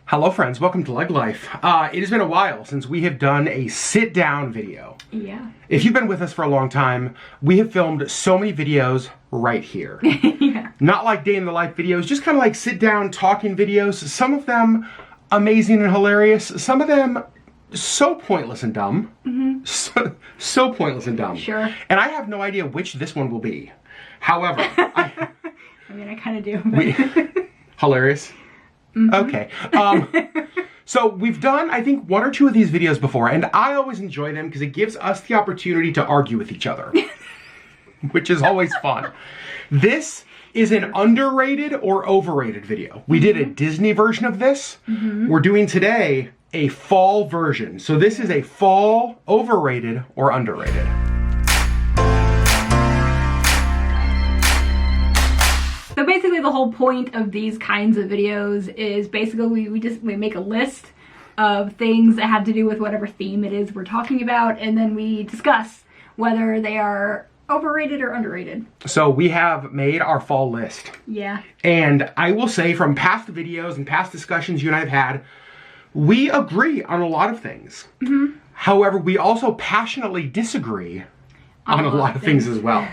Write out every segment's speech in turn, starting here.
Hello friends, welcome to LeggLife. It has been a while since we have done a sit-down video. Yeah. If you've been with us for a long time, we have filmed so many videos right here. Yeah. Not like day in the life videos, just kind of like sit-down talking videos. Some of them amazing and hilarious, some of them so pointless and dumb. Mm-hmm. So pointless and dumb. Sure. And I have no idea which this one will be. However, I mean, I kind of do. But... Hilarious? Mm-hmm. Okay. So we've done, I think, one or two of these videos before, and I always enjoy them because it gives us the opportunity to argue with each other, which is always fun. This is an underrated or overrated video. We did a Disney version of this. Mm-hmm. We're doing today a fall version. So this is a fall overrated or underrated. So basically the whole point of these kinds of videos is basically we make a list of things that have to do with whatever theme it is we're talking about, and then we discuss whether they are overrated or underrated. So we have made our fall list. Yeah. And I will say from past videos and past discussions you and I have had, we agree on a lot of things. Mm-hmm. However, we also passionately disagree on a lot of things as well.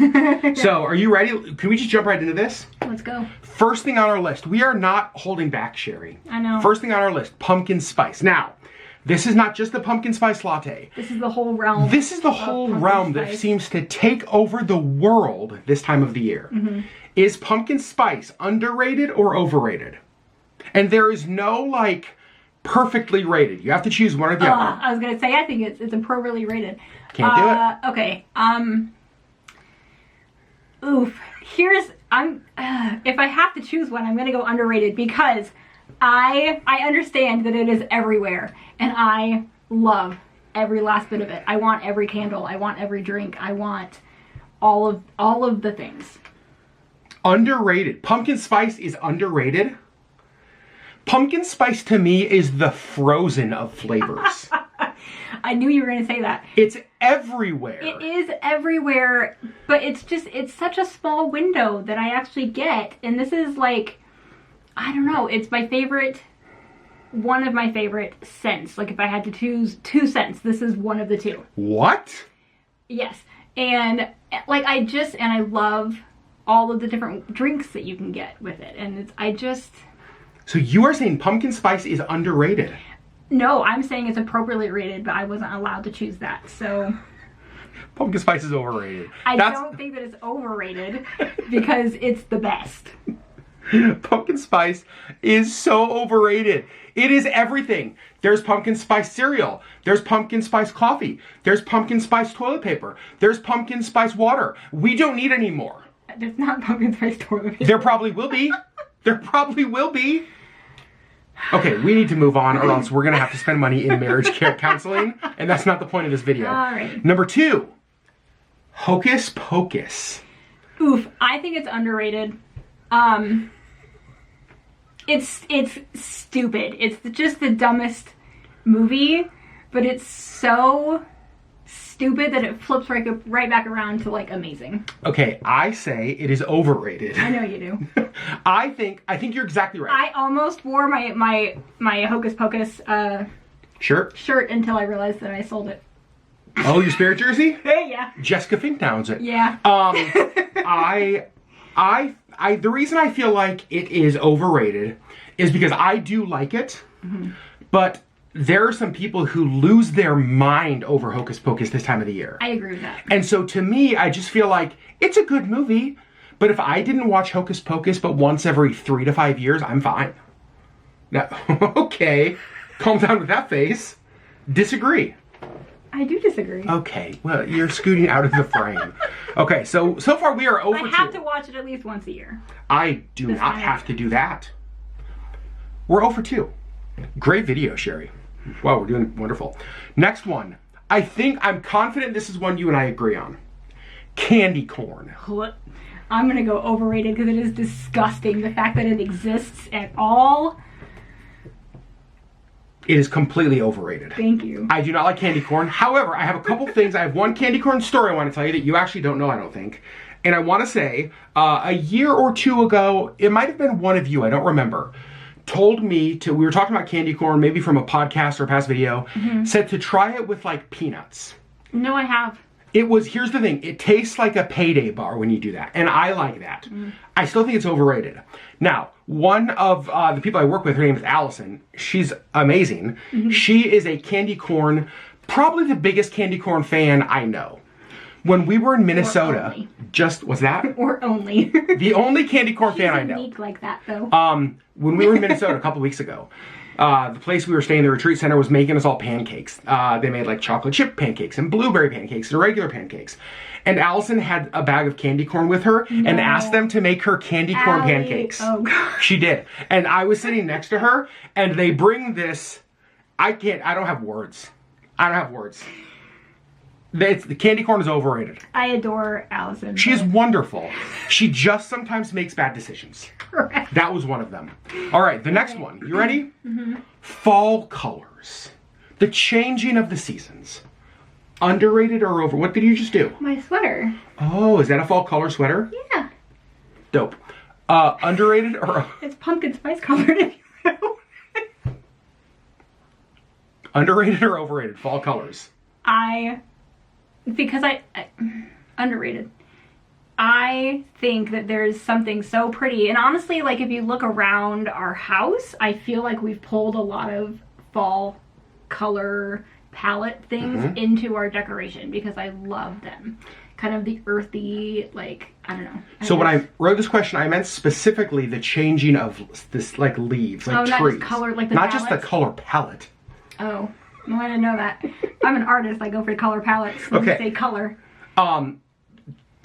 So, are you ready? Can we just jump right into this? Let's go. First thing on our list, we are not holding back, Sherry. I know. First thing on our list, pumpkin spice. Now, this is not just the pumpkin spice latte. This is the whole realm. This is the whole realm that seems to take over the world this time of the year. Mm-hmm. Is pumpkin spice underrated or overrated? And there is no, like, perfectly rated. You have to choose one or the other. I was gonna say, I think it's appropriately rated. Can't do it. Okay. Oof. If I have to choose one, I'm gonna go underrated because I understand that it is everywhere, and I love every last bit of it. I want every candle. I want every drink. I want all of the things. Underrated. Pumpkin spice is underrated. Pumpkin spice to me is the Frozen of flavors. I knew you were going to say that. It's everywhere. It is everywhere, but it's such a small window that I actually get. And this is like, I don't know, it's one of my favorite scents. Like if I had to choose two scents, this is one of the two. What? Yes. And like I love all of the different drinks that you can get with it. And So you are saying pumpkin spice is underrated? No, I'm saying it's appropriately rated, but I wasn't allowed to choose that, so... Pumpkin spice is overrated. I don't think that it's overrated because it's the best. Pumpkin spice is so overrated. It is everything. There's pumpkin spice cereal. There's pumpkin spice coffee. There's pumpkin spice toilet paper. There's pumpkin spice water. We don't need any more. There's not pumpkin spice toilet paper. There probably will be. There probably will be. Okay, we need to move on or else we're going to have to spend money in marriage counseling, and that's not the point of this video. All right. Number 2, Hocus Pocus. Oof, I think it's underrated. It's stupid. It's just the dumbest movie, but it's so stupid that it flips right back around to like amazing. Okay, I say it is overrated. I know you do. I think you're exactly right. I almost wore my Hocus Pocus shirt until I realized that I sold it. Oh, your Spirit jersey? Yeah. Jessica Fink downs it. Yeah. The reason I feel like it is overrated is because I do like it, but there are some people who lose their mind over Hocus Pocus this time of the year. I agree with that. And so to me, I just feel like it's a good movie, but if I didn't watch Hocus Pocus but once every 3 to 5 years, I'm fine. Now, okay, calm down with that face. Disagree. I do disagree. Okay, well, you're scooting out of the frame. Okay, so far we are over 2. I have to watch it at least once a year. I do not have to do that. We're over 2. Great video, Sherry. Wow, we're doing wonderful. Next one. I'm confident this is one you and I agree on. Candy corn. I'm going to go overrated because it is disgusting. The fact that it exists at all. It is completely overrated. Thank you. I do not like candy corn. However, I have a couple things. I have one candy corn story I want to tell you that you actually don't know, I don't think. And I want to say, a year or 2 ago, it might have been one of you, I don't remember, told me to, we were talking about candy corn, maybe from a podcast or a past video, said to try it with like peanuts. No, I have. Here's the thing, it tastes like a Payday bar when you do that, and I like that. I still think it's overrated. Now, one of the people I work with, her name is Allison. She's amazing. She is a candy corn, probably the biggest candy corn fan I know. When we were in Minnesota, what's that? Or only. The only candy corn fan I know. Unique like that, though. When we were in Minnesota a couple weeks ago, the place we were staying, the retreat center, was making us all pancakes. They made like chocolate chip pancakes and blueberry pancakes and regular pancakes. And Allison had a bag of candy corn with her and asked them to make her candy corn pancakes. Oh, God. She did. And I was sitting next to her, and they bring this. I don't have words. The candy corn is overrated. I adore Allison. She is wonderful. She just sometimes makes bad decisions. Correct. That was one of them. All right, the next one. You ready? Fall colors. The changing of the seasons. Underrated or over? What did you just do? My sweater. Oh, is that a fall color sweater? Yeah. Dope. Underrated or... It's pumpkin spice colored, if you know. Underrated or overrated? Fall colors. Underrated. I think that there's something so pretty, and honestly, like if you look around our house, I feel like we've pulled a lot of fall color palette things into our decoration because I love them. Kind of the earthy, like, I don't know. So when I wrote this question, I meant specifically the changing of this, like leaves, like trees. Not just color, like the Not just the color palette. Oh, well, I didn't know that. I'm an artist. I go for color palettes. When you say color.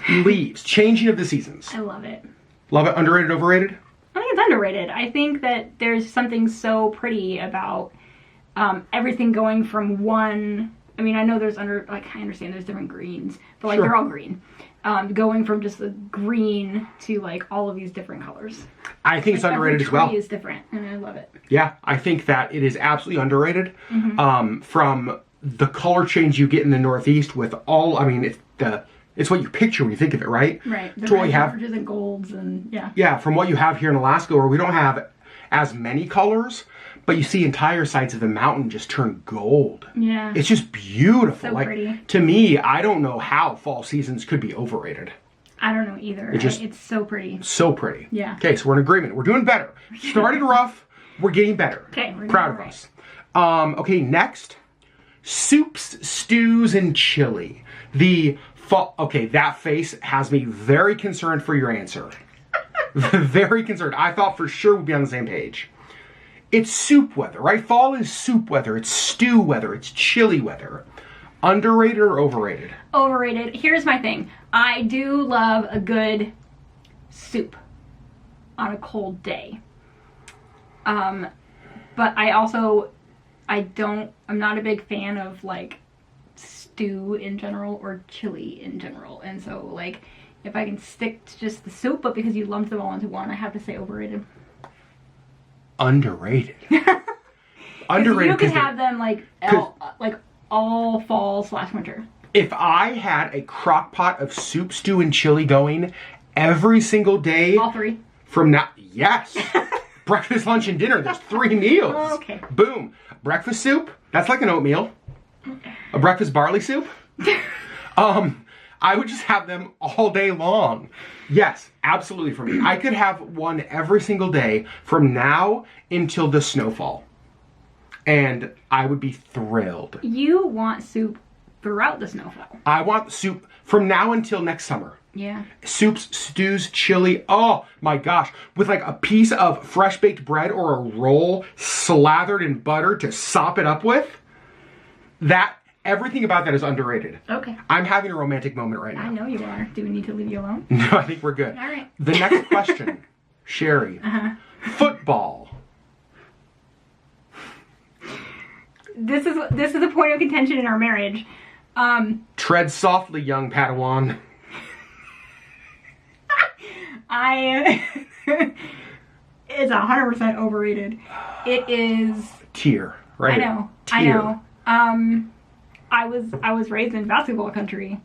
Leaves, changing of the seasons. I love it. Love it. Underrated, overrated? I think it's underrated. I think that there's something so pretty about everything going from one. I mean, I know there's I understand there's different greens, but like they're all green. Going from just a green to like all of these different colors. I think it's underrated as well. Every tree is different, and I love it. Yeah, I think that it is absolutely underrated. From the color change you get in the Northeast with all, I mean, it's what you picture when you think of it, right? Right. The to what you have, oranges and golds and yeah. Yeah, from what you have here in Alaska, where we don't have as many colors, but you see entire sides of the mountain just turn gold. Yeah. It's just beautiful. So like, pretty. To me, I don't know how fall seasons could be overrated. I don't know either. It's so pretty. So pretty. Yeah. Okay, so we're in agreement. We're doing better. Started rough. We're getting better. Okay. We're proud of us. Okay, next. Soups, stews, and chili. Okay, that face has me very concerned for your answer. Very concerned. I thought for sure we'd be on the same page. It's soup weather, right? Fall is soup weather. It's stew weather. It's chili weather. Underrated or overrated? Overrated. Here's my thing. I do love a good soup on a cold day. But I'm not a big fan of like stew in general or chili in general. And so like if I can stick to just the soup, but because you lumped them all into one, I have to say overrated. Underrated. Underrated. You could have them like all fall/winter. If I had a crock pot of soup, stew, and chili going every single day. All three. From now, yes. Breakfast, lunch, and dinner. There's 3 meals. Oh, okay. Boom. Breakfast soup. That's like an oatmeal. A breakfast barley soup. I would just have them all day long. Yes, absolutely for me. I could have one every single day from now until the snowfall. And I would be thrilled. You want soup throughout the snowfall. I want soup from now until next summer. Yeah. Soups, stews, chili. Oh my gosh. With like a piece of fresh baked bread or a roll slathered in butter to sop it up with. Everything about that is underrated. Okay. I'm having a romantic moment right now. I know you are. Do we need to leave you alone? No, I think we're good. All right. The next question, Sherri. Football. This is a point of contention in our marriage. Tread softly, young Padawan. It's 100% overrated. It is. Tier, right? I know. Tier. I know. I was raised in basketball country.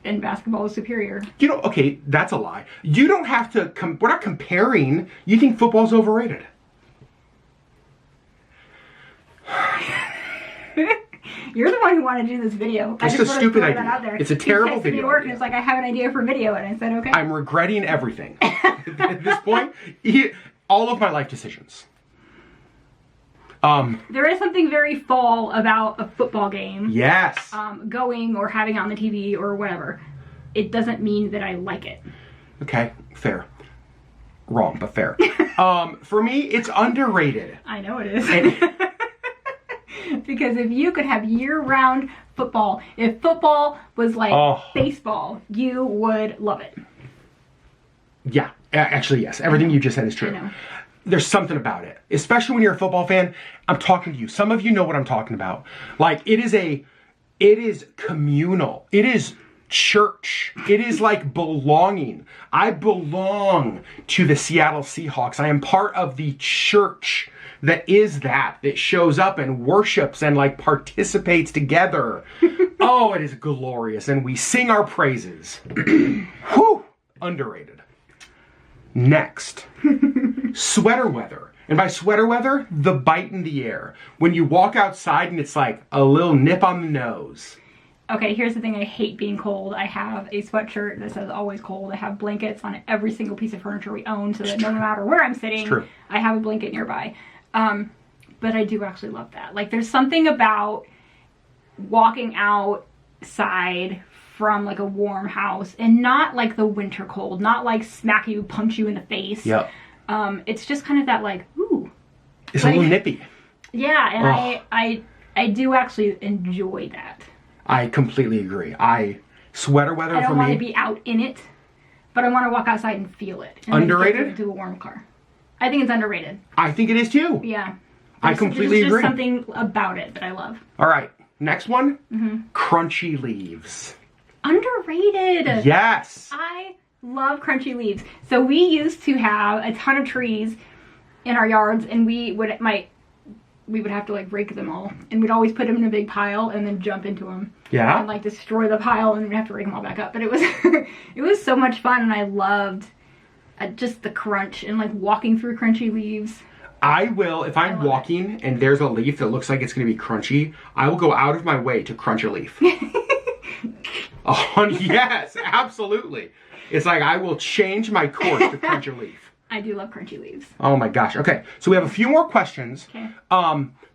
and basketball is superior. You know, okay, that's a lie. You don't have to, we're not comparing. You think football's overrated. You're the one who wanted to do this video. It's a stupid idea. It's a terrible video. Work, and it's like, I have an idea for video, and I said, okay. I'm regretting everything. At this point, all of my life decisions. There is something very fall about a football game. Yes. Going or having it on the TV or whatever. It doesn't mean that I like it. Okay, fair. Wrong, but fair. For me, it's underrated. I know it is. Because if you could have year-round football, if football was like baseball, you would love it. Yeah, actually, yes. Everything you just said is true. I know. There's something about it, especially when you're a football fan. I'm talking to you. Some of you know what I'm talking about. Like, it is communal. It is church. It is like belonging. I belong to the Seattle Seahawks. I am part of the church that shows up and worships and like participates together. Oh, it is glorious. And we sing our praises. Whew, underrated. Next, sweater weather. And by sweater weather, the bite in the air. When you walk outside and it's like a little nip on the nose. Okay, here's the thing. I hate being cold. I have a sweatshirt that says always cold. I have blankets on every single piece of furniture we own so that no matter where I'm sitting, I have a blanket nearby. But I do actually love that. Like, there's something about walking outside from like a warm house and not like the winter cold, not like smack you, punch you in the face. Yep. It's just kind of that like, ooh. It's like, a little nippy. Yeah, and I do actually enjoy that. I completely agree. Sweater weather for me. I don't want to be out in it, but I want to walk outside and feel it. And underrated? Into a warm car. I think it's underrated. I think it is too. Yeah. I completely agree. There's just something about it that I love. All right. Next one. Crunchy leaves. Underrated. Yes. I love crunchy leaves. So we used to have a ton of trees in our yards, and we would have to like rake them all, and we'd always put them in a big pile and then jump into them. Yeah. And like destroy the pile, and we'd have to rake them all back up. But it was it was so much fun, and I loved just the crunch and like walking through crunchy leaves. I will, if I'm walking and there's a leaf that looks like it's going to be crunchy, I will go out of my way to crunch a leaf. Oh, yes, absolutely. It's like I will change my course to crunch a leaf. I do love crunchy leaves. Oh my gosh. Okay, so we have a few more questions. Okay.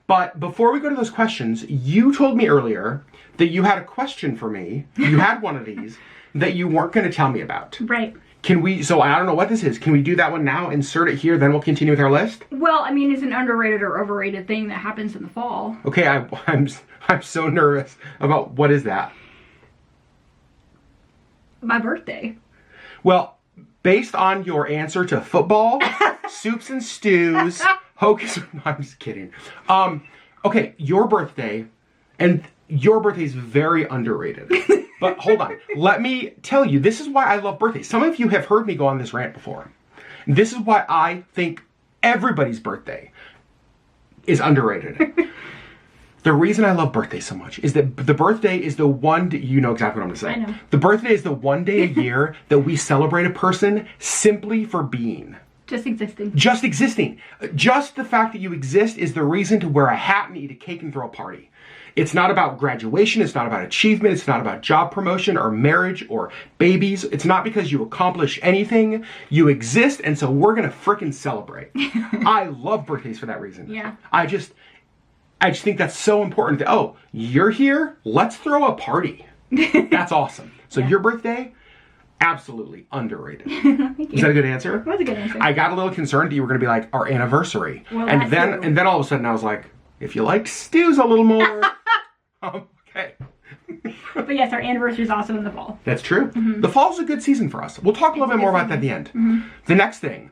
But before we go to those questions, you told me earlier that you had a question for me. You had one of these that you weren't going to tell me about. Right. So I don't know what this is. Can we do that one now? Insert it here, then we'll continue with our list? Well, I mean, it's an underrated or overrated thing that happens in the fall. Okay, I'm so nervous about what is that? My birthday. Well, based on your answer to football, soups and stews, hocus... I'm just kidding. Okay, your birthday is very underrated. But hold on. Let me tell you, this is why I love birthdays. Some of you have heard me go on this rant before. This is why I think everybody's birthday is underrated. The reason I love birthdays so much is that the birthday is the one... You know exactly what I'm going to say. I know. The birthday is the one day a year that we celebrate a person simply for being. Just existing. Just existing. Just the fact that you exist is the reason to wear a hat and eat a cake and throw a party. It's not about graduation. It's not about achievement. It's not about job promotion or marriage or babies. It's not because you accomplish anything. You exist, and so we're going to frickin' celebrate. I love birthdays for that reason. Yeah. I just think that's so important. Oh, you're here? Let's throw a party. That's awesome. So your birthday, absolutely underrated. Thank you. Is that a good answer? That was a good answer. I got a little concerned that you were going to be like, our anniversary. Well, and then all of a sudden I was like, if you like stews a little more. Okay. But yes, our anniversary is also in the fall. That's true. Mm-hmm. The fall's a good season for us. We'll talk a little bit more about that at the end. Mm-hmm. The next thing,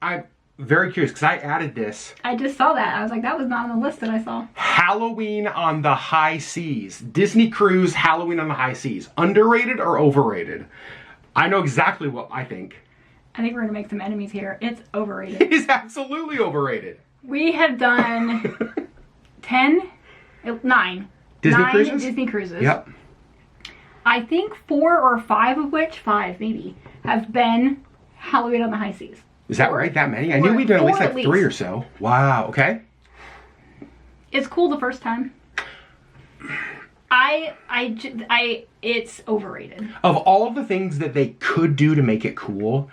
I'm very curious because I added this. I just saw that. I was like, that was not on the list that I saw. Halloween on the High Seas. Disney Cruise Halloween on the High Seas. Underrated or overrated? I know exactly what I think. I think we're going to make some enemies here. It's overrated. It is absolutely overrated. We have done 9 Disney cruises? Disney cruises. Yep. I think 4 or 5 of which, 5 maybe, have been Halloween on the High Seas. Is that right? That many? I knew we'd done at least like 3 or so. Wow. Okay. It's cool the first time. It's overrated. Of all of the things that they could do to make it cool,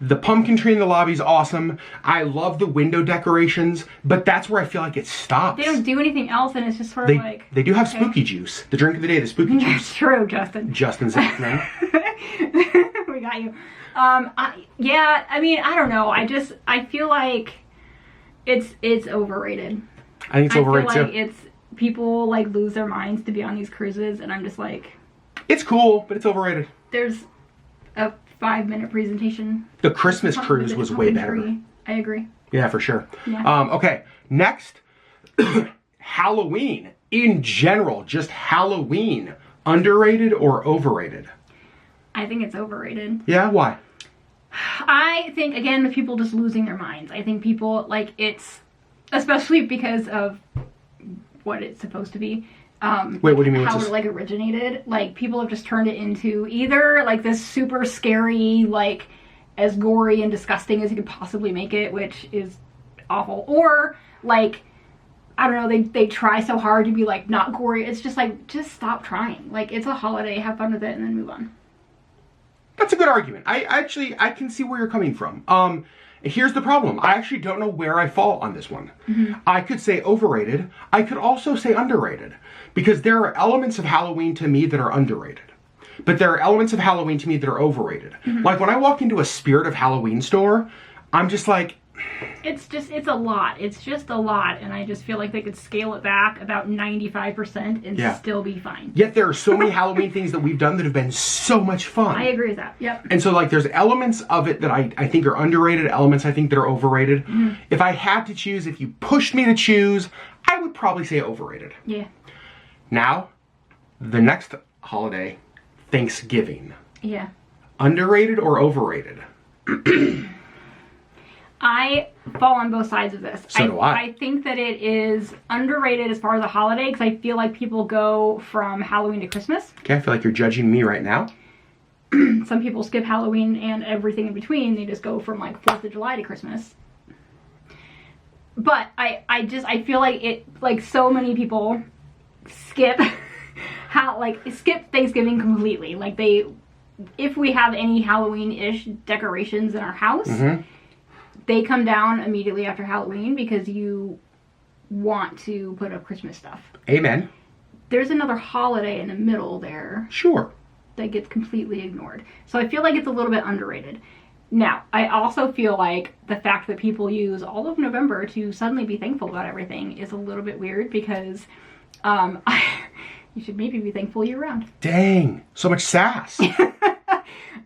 the pumpkin tree in the lobby is awesome. I love the window decorations, but that's where I feel like it stops. They don't do anything else, and it's just sort of like... They do have spooky juice. The drink of the day, the spooky juice. That's true, Justin. Justin's man. We got you. Yeah, I mean, I don't know. I feel like it's overrated. I think it's overrated too. I feel like too. People like lose their minds to be on these cruises, and I'm just like... It's cool, but it's overrated. There's a 5-minute presentation. The Christmas cruise was way better. I agree. Yeah, for sure. Yeah. Okay, next, Halloween in general, just Halloween, underrated or overrated? I think it's overrated. Yeah, why? I think, again, with people just losing their minds. I think people, like, it's, especially because of what it's supposed to be. Wait, what do you mean? How it, like, originated. Like, people have just turned it into either, like, this super scary, like, as gory and disgusting as you could possibly make it, which is awful. Or, like, I don't know, they try so hard to be, like, not gory. It's just, like, just stop trying. Like, it's a holiday, have fun with it, and then move on. That's a good argument. I can see where you're coming from. Here's the problem. I actually don't know where I fall on this one. Mm-hmm. I could say overrated. I could also say underrated. Because there are elements of Halloween to me that are underrated. But there are elements of Halloween to me that are overrated. Mm-hmm. Like when I walk into a Spirit of Halloween store, I'm just like... It's a lot. It's just a lot. And I just feel like they could scale it back about 95% and still be fine. Yet there are so many Halloween things that we've done that have been so much fun. I agree with that. Yep. And so like there's elements of it that I think are underrated, elements I think that are overrated. Mm-hmm. If I had to choose, if you pushed me to choose, I would probably say overrated. Yeah. Now, the next holiday, Thanksgiving. Yeah. Underrated or overrated? I fall on both sides of this. So do I. I think that it is underrated as far as a holiday because I feel like people go from Halloween to Christmas. Okay, I feel like you're judging me right now. Some people skip Halloween and everything in between. They just go from like 4th of July to Christmas. But I feel like it, like so many people skip skip Thanksgiving completely. Like if we have any Halloween-ish decorations in our house, mm-hmm. they come down immediately after Halloween because you want to put up Christmas stuff. Amen. There's another holiday in the middle there. Sure. That gets completely ignored. So I feel like it's a little bit underrated. Now, I also feel like the fact that people use all of November to suddenly be thankful about everything is a little bit weird because you should maybe be thankful year round. Dang, so much sass.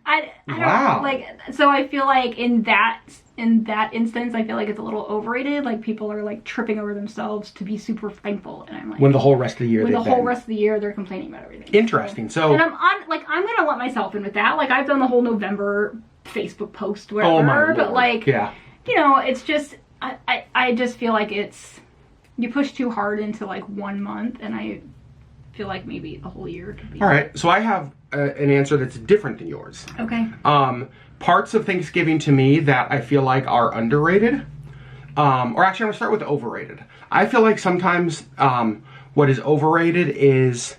I don't know, like, so I feel like in that instance, I feel like it's a little overrated. Like people are like tripping over themselves to be super thankful, and I'm like, when the whole rest of the year, they're complaining about everything. Interesting. So and I'm gonna let myself in with that. Like I've done the whole November Facebook post, whatever. Oh my Lord. But like, yeah, you know, it's just I just feel like it's you push too hard into like 1 month, and I feel like maybe a whole year could be. All right, so I have an answer that's different than yours. Okay. Parts of Thanksgiving to me that I feel like are underrated, or actually I'm gonna start with overrated. I feel like sometimes what is overrated is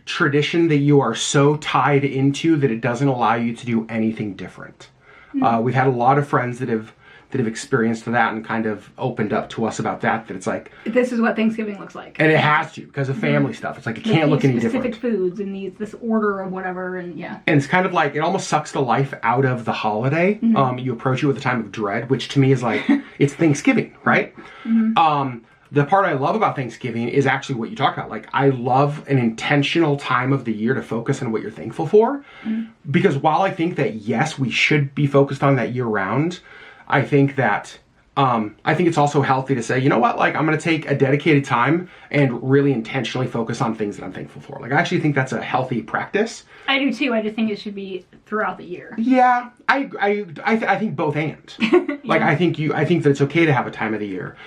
tradition that you are so tied into that it doesn't allow you to do anything different. Mm-hmm. We've had a lot of friends that have experienced that and kind of opened up to us about that it's like, this is what Thanksgiving looks like. And it has to, because of family stuff. It's like, it can't look any different. Specific foods and this order of whatever, and yeah. And it's kind of like, it almost sucks the life out of the holiday. Mm-hmm. You approach it with a time of dread, which to me is like, it's Thanksgiving, right? Mm-hmm. The part I love about Thanksgiving is actually what you talk about. Like, I love an intentional time of the year to focus on what you're thankful for. Mm-hmm. Because while I think that, yes, we should be focused on that year round, I think that, I think it's also healthy to say, you know what, like, I'm going to take a dedicated time and really intentionally focus on things that I'm thankful for. Like, I actually think that's a healthy practice. I do too. I just think it should be throughout the year. Yeah, I think both and. Yeah. Like, I think that it's okay to have a time of the year.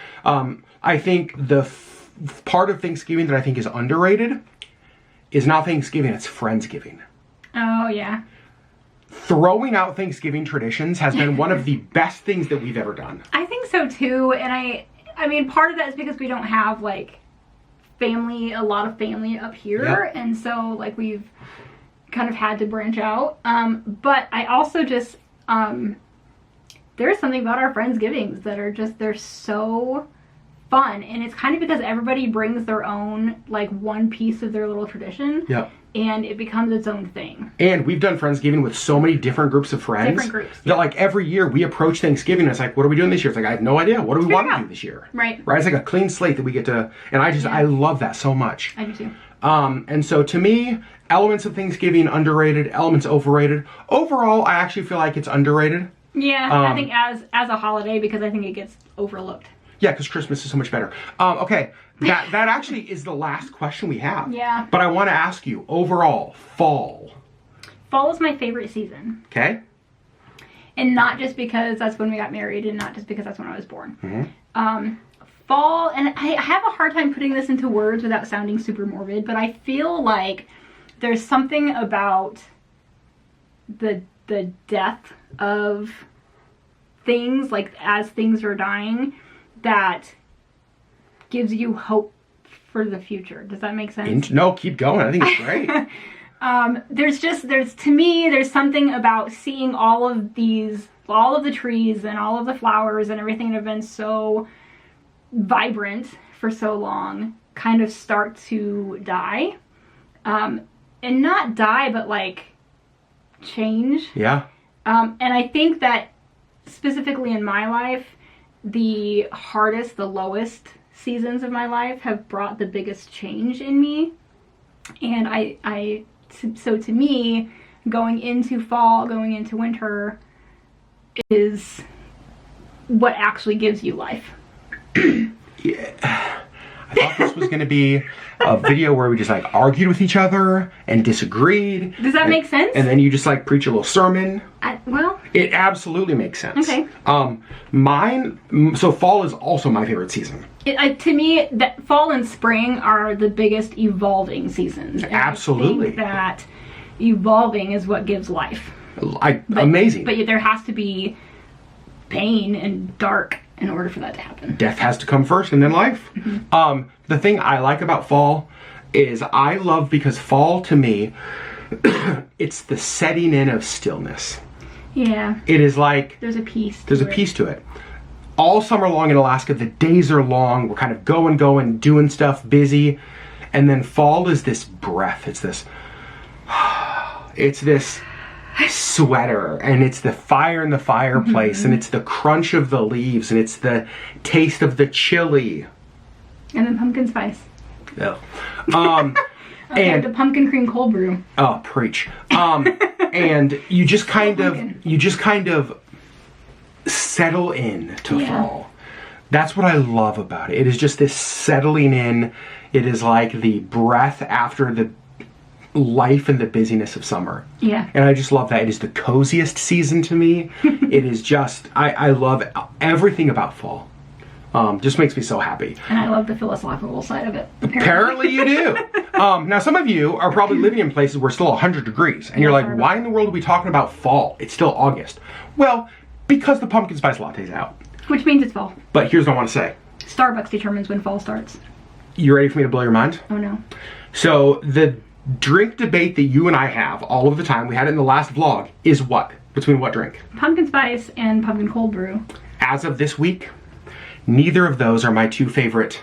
I think the part of Thanksgiving that I think is underrated is not Thanksgiving, it's Friendsgiving. Oh, yeah. Throwing out Thanksgiving traditions has been one of the best things that we've ever done. I think so too, and I mean, part of that is because we don't have like a lot of family up here, yep. and so like we've kind of had to branch out. But I also just there's something about our Friendsgivings that are just, they're so fun, and it's kind of because everybody brings their own like one piece of their little tradition. Yep. And it becomes its own thing. And we've done Friendsgiving with so many different groups of friends. Different groups. That like every year we approach Thanksgiving and it's like, what are we doing this year? It's like, I have no idea. What do we want to do this year? Right. Right? It's like a clean slate that we get to, and I love that so much. I do too. And so to me, elements of Thanksgiving, underrated, elements overrated. Overall, I actually feel like it's underrated. Yeah, I think as a holiday, because I think it gets overlooked. Yeah, because Christmas is so much better. Okay, that actually is the last question we have. Yeah. But I want to ask you, overall, fall. Fall is my favorite season. Okay. And not just because that's when we got married, and not just because that's when I was born. Mm-hmm. Fall, and I have a hard time putting this into words without sounding super morbid, but I feel like there's something about the death of things, like as things are dying, that gives you hope for the future. Does that make sense? No, keep going. I think it's great. To me, there's something about seeing all of the trees and all of the flowers and everything that have been so vibrant for so long kind of start to die. And not die, but like change. Yeah. And I think that specifically in my life, the hardest, the lowest seasons of my life have brought the biggest change in me. And so to me, going into fall, going into winter is what actually gives you life. Yeah. I thought this was going to be a video where we just like argued with each other and disagreed. Does that make sense? And then you just like preach a little sermon. Well, it absolutely makes sense. Okay. So fall is also my favorite season. To me, that fall and spring are the biggest evolving seasons. And absolutely. I think that evolving is what gives life. Amazing. But there has to be pain and dark in order for that to happen. Death has to come first and then life. Mm-hmm. The thing I like about fall is I love, because fall to me, it's the setting in of stillness. Yeah. It is like there's a peace to it. All summer long in Alaska, the days are long. We're kind of going, doing stuff, busy. And then fall is this breath. It's this sweater, and it's the fire in the fireplace, and it's the crunch of the leaves, and it's the taste of the chili. And then pumpkin spice. Oh. And the pumpkin cream cold brew. Oh, preach. And you just kind of settle in to fall. That's what I love about it. It is just this settling in. It is like the breath after the life and the busyness of summer. Yeah. And I just love that. It is the coziest season to me. It is just, I love everything about fall. Just makes me so happy. And I love the philosophical side of it. Apparently you do. Now some of you are probably living in places where it's still 100 degrees. And you're like, why in the world are we talking about fall? It's still August. Well, because the pumpkin spice latte is out. Which means it's fall. But here's what I want to say. Starbucks determines when fall starts. You ready for me to blow your mind? Oh no. So the drink debate that you and I have all of the time, we had it in the last vlog, is what? Between what drink? Pumpkin spice and pumpkin cold brew. As of this week, neither of those are my favorite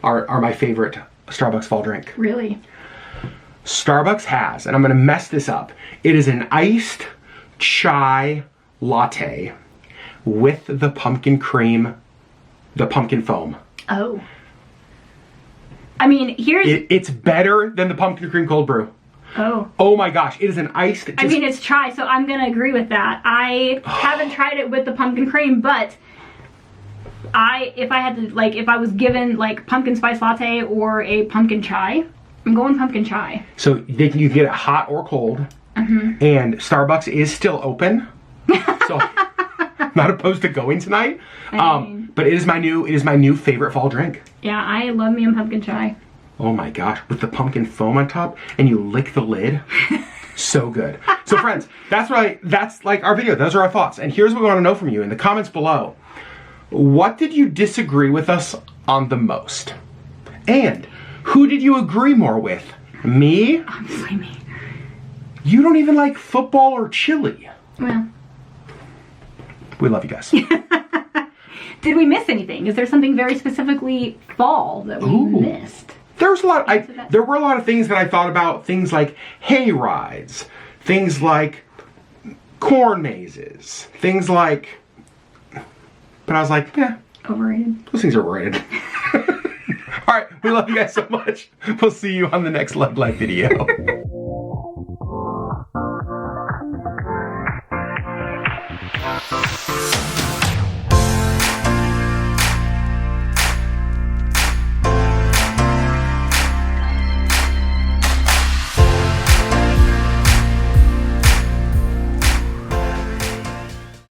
Starbucks fall drink. Really? Starbucks has, and I'm gonna mess this up, it is an iced chai latte with the pumpkin cream, the pumpkin foam. Oh. I mean, it's better than the pumpkin cream cold brew. Oh. Oh my gosh, it is an iced... I mean, it's chai, so I'm gonna agree with that. I haven't tried it with the pumpkin cream, but if I was given like pumpkin spice latte or a pumpkin chai, I'm going pumpkin chai. So you can get it hot or cold, and Starbucks is still open, so I'm not opposed to going tonight. But it is my new favorite fall drink. Yeah, I love me a pumpkin chai. Oh my gosh, with the pumpkin foam on top and you lick the lid. So good. So friends, that's like our video. Those are our thoughts. And here's what we want to know from you in the comments below. What did you disagree with us on the most? And who did you agree more with? Me? Obviously me. You don't even like football or chili. Well. We love you guys. Did we miss anything? Is there something very specifically fall that we missed? There were a lot of things that I thought about. Things like hay rides. Things like corn mazes. Things like... But I was like, Overrated. Those things are overrated. All right, we love you guys so much. We'll see you on the next LeggLife video.